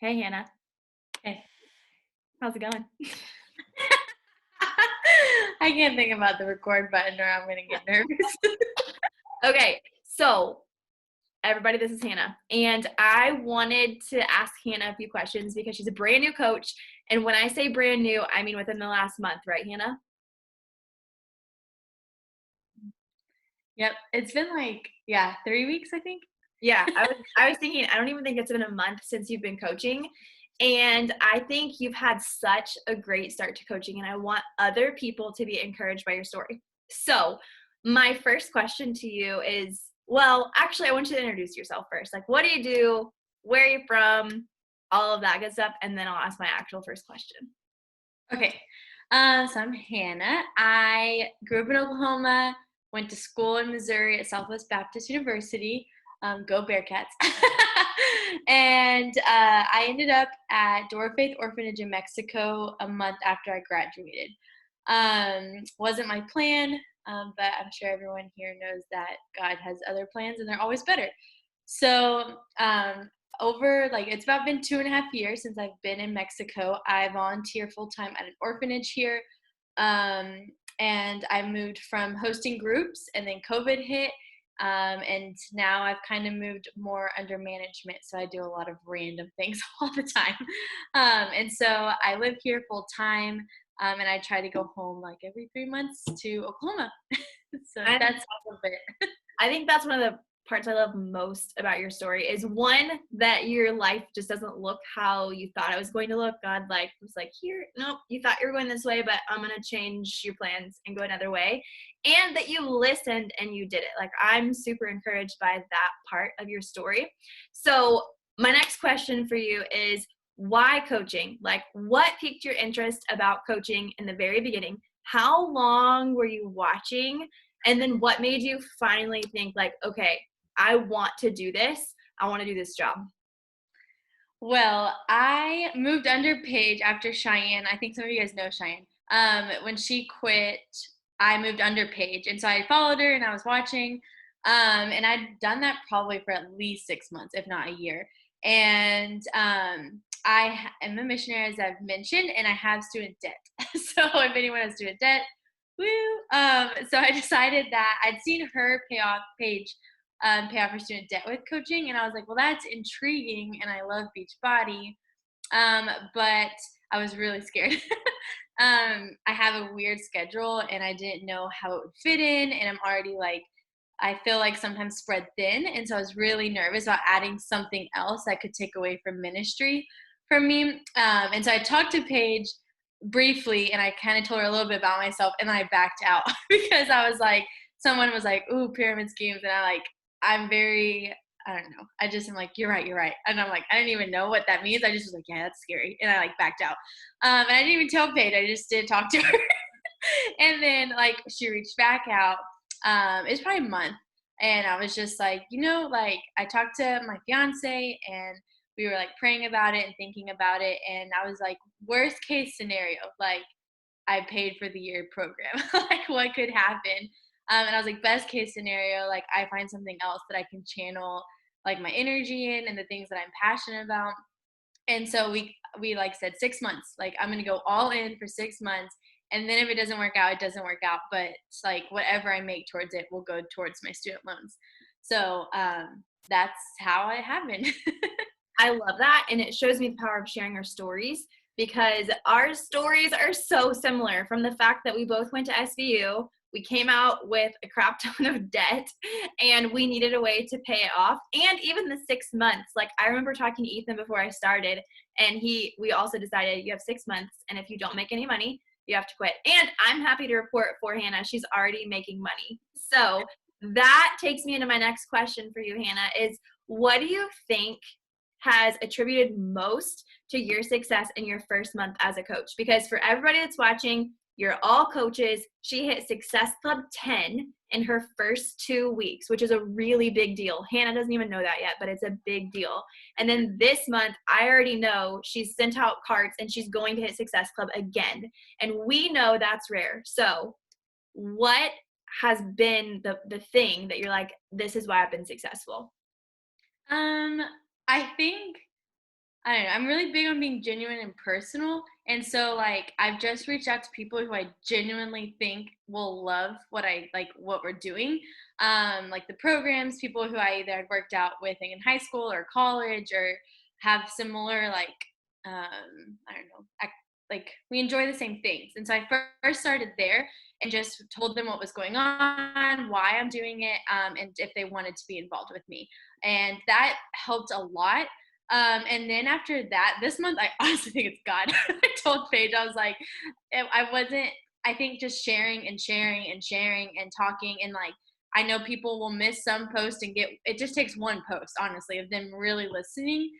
Hey, Hannah. Okay. How's it going? I can't think about the record button or I'm gonna get nervous. Okay, so everybody, this is Hannah, and I wanted to ask Hannah a few questions because she's a brand new coach. And when I say brand new, I mean within the last month, right, Hannah? Yep, it's been like 3 weeks, I think. Yeah, I was thinking, I don't even think it's been a month since you've been coaching. And I think you've had such a great start to coaching, and I want other people to be encouraged by your story. So, my first question to you is, well, actually, I want you to introduce yourself first. Like, what do you do? Where are you from? All of that good stuff. And then I'll ask my actual first question. Okay, so I'm Hannah. I grew up in Oklahoma, went to school in Missouri at Southwest Baptist University. Go Bearcats! And I ended up at Door of Faith Orphanage in Mexico a month after I graduated. Wasn't my plan, but I'm sure everyone here knows that God has other plans and they're always better. So, over like it's about been 2.5 years since I've been in Mexico. I volunteer full time at an orphanage here. And I moved from hosting groups and then COVID hit. And now I've kind of moved more under management. So I do a lot of random things all the time. And so I live here full time. And I try to go home like every 3 months to Oklahoma. So And that's all of it. I think that's one of the parts I love most about your story is one that your life just doesn't look how you thought it was going to look. God was like, here, nope, you thought you were going this way, but I'm gonna change your plans and go another way. And that you listened and you did it. Like I'm super encouraged by that part of your story. So my next question for you is why coaching? Like what piqued your interest about coaching in the very beginning? How long were you watching? And then what made you finally think like, okay, I want to do this. I want to do this job. Well, I moved under Paige after Cheyenne. I think some of you guys know Cheyenne. When she quit, I moved under Paige. And so I followed her and I was watching. And I'd done that probably for at least 6 months, if not a year. And am a missionary, as I've mentioned, and I have student debt. So if anyone has student debt, woo. So I decided that I'd seen her pay off her student debt with coaching. And I was like, well, that's intriguing. And I love Beachbody. But I was really scared. I have a weird schedule and I didn't know how it would fit in. And I'm already like, I feel like sometimes spread thin. And so I was really nervous about adding something else that could take away from ministry from me. And so I talked to Paige briefly and I kind of told her a little bit about myself and then I backed out because I was like, someone was like, ooh, pyramid schemes. And I'm very, I don't know. I just am like, you're right, you're right. And I'm like, I didn't even know what that means. I just was like, yeah, that's scary. And I like backed out. And I didn't even tell Paige. I just did talk to her. And then like she reached back out. It was probably a month. And I was just like, like I talked to my fiance and we were like praying about it and thinking about it. And I was like, worst case scenario, like I paid for the year program. Like what could happen? And I was like, best case scenario, like I find something else that I can channel like my energy in and the things that I'm passionate about. And so we like said 6 months, like I'm gonna go all in for 6 months. And then if it doesn't work out, it doesn't work out. But it's like whatever I make towards it will go towards my student loans. So that's how it happened. I love that. And it shows me the power of sharing our stories because our stories are so similar from the fact that we both went to SVU. We came out with a crap ton of debt and we needed a way to pay it off. And even the 6 months, like I remember talking to Ethan before I started and we also decided you have 6 months. And if you don't make any money, you have to quit. And I'm happy to report for Hannah, she's already making money. So that takes me into my next question for you, Hannah, is what do you think has attributed most to your success in your first month as a coach? Because for everybody that's watching, you're all coaches. She hit Success Club 10 in her first 2 weeks, which is a really big deal. Hannah doesn't even know that yet, but it's a big deal. And then this month, I already know she's sent out cards and she's going to hit Success Club again. And we know that's rare. So what has been the thing that you're like, this is why I've been successful? um, I think I don't know. I'm really big on being genuine and personal. And so like I've just reached out to people who I genuinely think will love what we're doing. Like the programs, people who I either had worked out with in high school or college or have similar I don't know, like we enjoy the same things. And so I first started there and just told them what was going on, why I'm doing it, and if they wanted to be involved with me. And that helped a lot. And then after that, this month, I honestly think it's God. I told Paige, I was like, I wasn't, I think just sharing and sharing and sharing and talking. And like, I know people will miss some post and it just takes one post, honestly, of them really listening.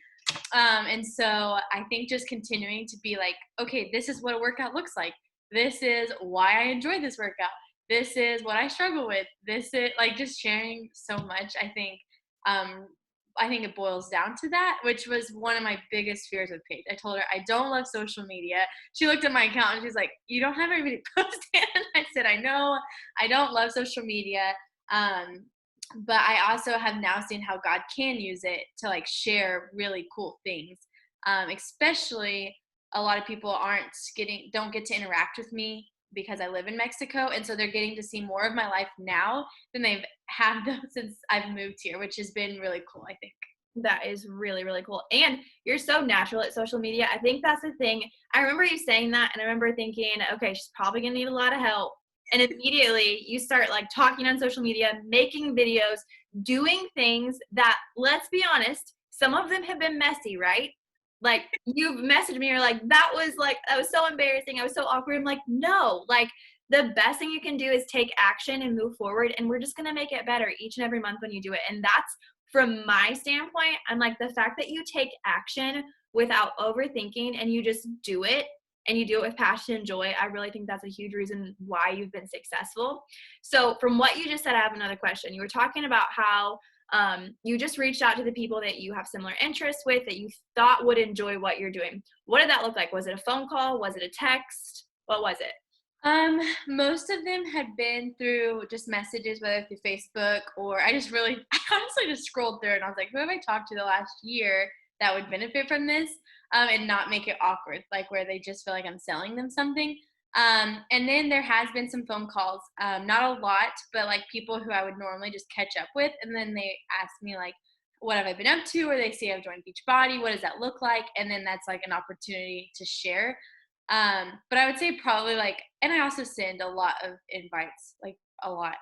And so I think just continuing to be like, okay, this is what a workout looks like. This is why I enjoy this workout. This is what I struggle with. This is like just sharing so much. Um, I think it boils down to that, which was one of my biggest fears with Paige. I told her I don't love social media. She looked at my account and she's like, "You don't have anybody posting." And I said, "I know, I don't love social media." Um, but I also have now seen how God can use it to like share really cool things. Especially a lot of people don't get to interact with me because I live in Mexico, and so they're getting to see more of my life now than they've had since I've moved here, which has been really cool, I think. That is really, really cool. And you're so natural at social media. I think that's the thing. I remember you saying that, and I remember thinking, okay, she's probably going to need a lot of help. And immediately you start like talking on social media, making videos, doing things that, let's be honest, some of them have been messy, right? Like you've messaged me, you're that was so embarrassing. I was so awkward. I'm like, no, like the best thing you can do is take action and move forward. And we're just going to make it better each and every month when you do it. And that's from my standpoint, I'm like the fact that you take action without overthinking and you just do it and you do it with passion and joy. I really think that's a huge reason why you've been successful. So from what you just said, I have another question. You were talking about how you just reached out to the people that you have similar interests with that you thought would enjoy what you're doing. What did that look like? Was it a phone call? Was it a text? What was it? Most of them had been through just messages, whether through Facebook or I honestly just scrolled through and I was like, who have I talked to the last year that would benefit from this? And not make it awkward, like where they just feel like I'm selling them something. And then there has been some phone calls, not a lot, but like people who I would normally just catch up with. And then they ask me like, what have I been up to? Or they see I've joined Beachbody. What does that look like? And then that's like an opportunity to share. But I would say probably like, and I also send a lot of invites, like a lot.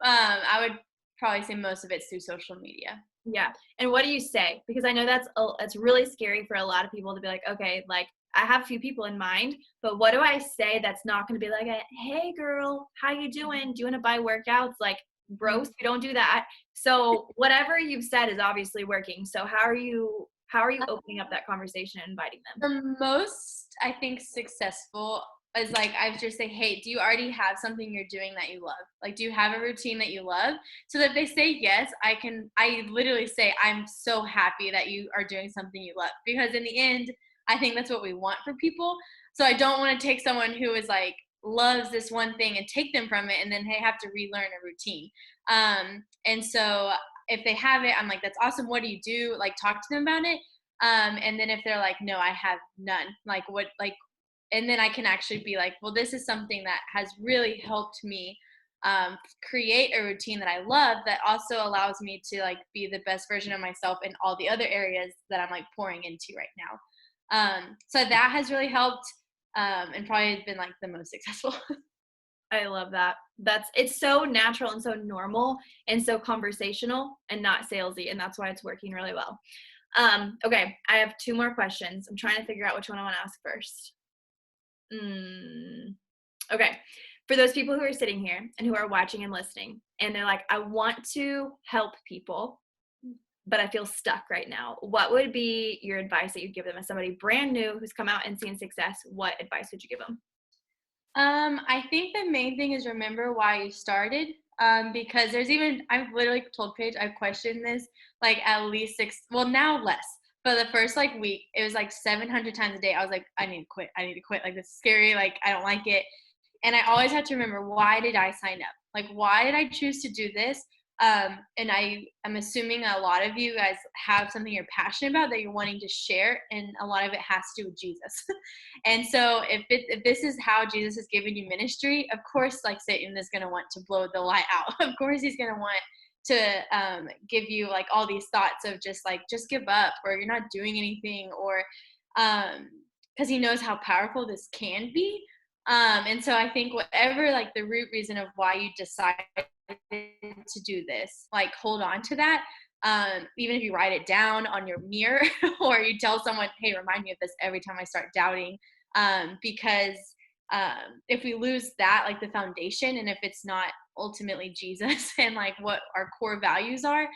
I would probably say most of it's through social media. Yeah. And what do you say? Because I know it's really scary for a lot of people to be like, okay, like I have a few people in mind, but what do I say that's not going to be like, hey girl, how you doing? Do you want to buy workouts? Like, bros, we don't do that. So whatever you've said is obviously working. So how are you opening up that conversation and inviting them? The most I think successful is like I just say, hey, do you already have something you're doing that you love? Like, do you have a routine that you love? So that if they say yes, I literally say, I'm so happy that you are doing something you love. Because in the end, I think that's what we want for people. So I don't want to take someone who is like loves this one thing and take them from it and then they have to relearn a routine. And so if they have it, I'm like, that's awesome. What do you do? Like talk to them about it. And then if they're like, no, I have none, like what, like, and then I can actually be like, well, this is something that has really helped me create a routine that I love that also allows me to like be the best version of myself in all the other areas that I'm like pouring into right now. So that has really helped and probably been like the most successful. I love that. It's so natural and so normal and so conversational and not salesy. And that's why it's working really well. Okay. I have two more questions. I'm trying to figure out which one I want to ask first. Okay. For those people who are sitting here and who are watching and listening, and they're like, I want to help people, but I feel stuck right now. What would be your advice that you'd give them as somebody brand new who's come out and seen success? What advice would you give them? I think the main thing is remember why you started. Because I've literally told Paige, I've questioned this like at least well, now less. But the first like week, it was like 700 times a day. I was like, I need to quit. I need to quit. Like, this is scary. Like, I don't like it. And I always had to remember, why did I sign up? Like, why did I choose to do this? And I'm assuming a lot of you guys have something you're passionate about that you're wanting to share, and a lot of it has to do with Jesus. And so if this is how Jesus has given you ministry, of course, like Satan is going to want to blow the light out. Of course, he's going to want to give you like all these thoughts of just give up, or you're not doing anything, or because he knows how powerful this can be. And so I think whatever like the root reason of why you decided to do this, like hold on to that. Even if you write it down on your mirror or you tell someone, hey, remind me of this every time I start doubting. Because if we lose that, like the foundation, and if it's not ultimately Jesus and like what our core values are,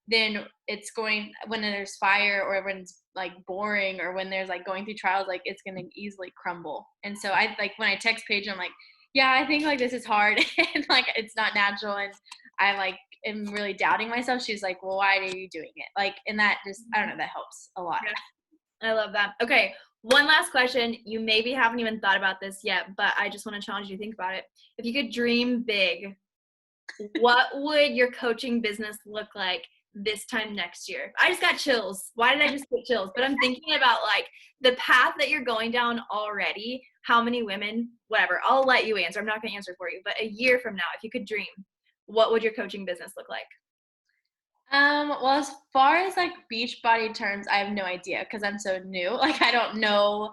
then it's going, when there's fire or when it's like boring or when there's like going through trials, like it's going to easily crumble. And so I like when I text Paige, I'm like, yeah, I think like this is hard and like it's not natural, and I like am really doubting myself. She's like, well, why are you doing it? Like, and that just, I don't know, that helps a lot. Yeah, I love that. Okay, one last question. You maybe haven't even thought about this yet, but I just want to challenge you to think about it. If you could dream big, what would your coaching business look like this time next year? I just got chills. Why did I just get chills? But I'm thinking about like the path that you're going down already. How many women, whatever, I'll let you answer. I'm not going to answer for you, but a year from now, if you could dream, what would your coaching business look like? Well, as far as like Beachbody terms, I have no idea because I'm so new. Like, I don't know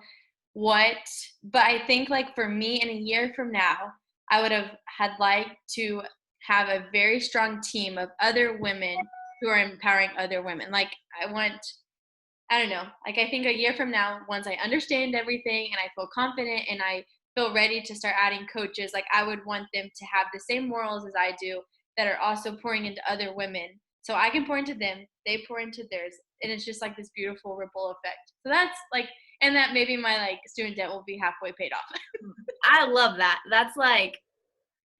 what, but I think like for me in a year from now, I would have had liked to have a very strong team of other women who are empowering other women. Like, I don't know, like I think a year from now, once I understand everything and I feel confident and I feel ready to start adding coaches, like I would want them to have the same morals as I do, that are also pouring into other women. So I can pour into them, they pour into theirs, and it's just like this beautiful ripple effect. So that's like, and that maybe my like student debt will be halfway paid off. I love that. That's like,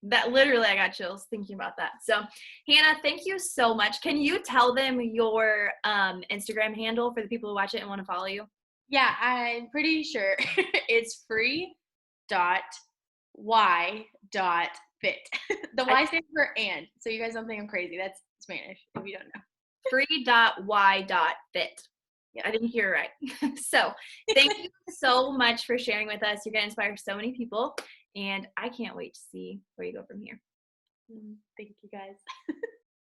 that literally I got chills thinking about that. So Hannah, thank you so much. Can you tell them your Instagram handle for the people who watch it and want to follow you? Yeah, I'm pretty sure it's free dot y dot fit. The Y stands for and. So you guys don't think I'm crazy. That's Spanish if you don't know. free.y.fit. Yeah. I didn't hear it right. So thank you so much for sharing with us. You're going to inspire so many people, and I can't wait to see where you go from here. Thank you guys.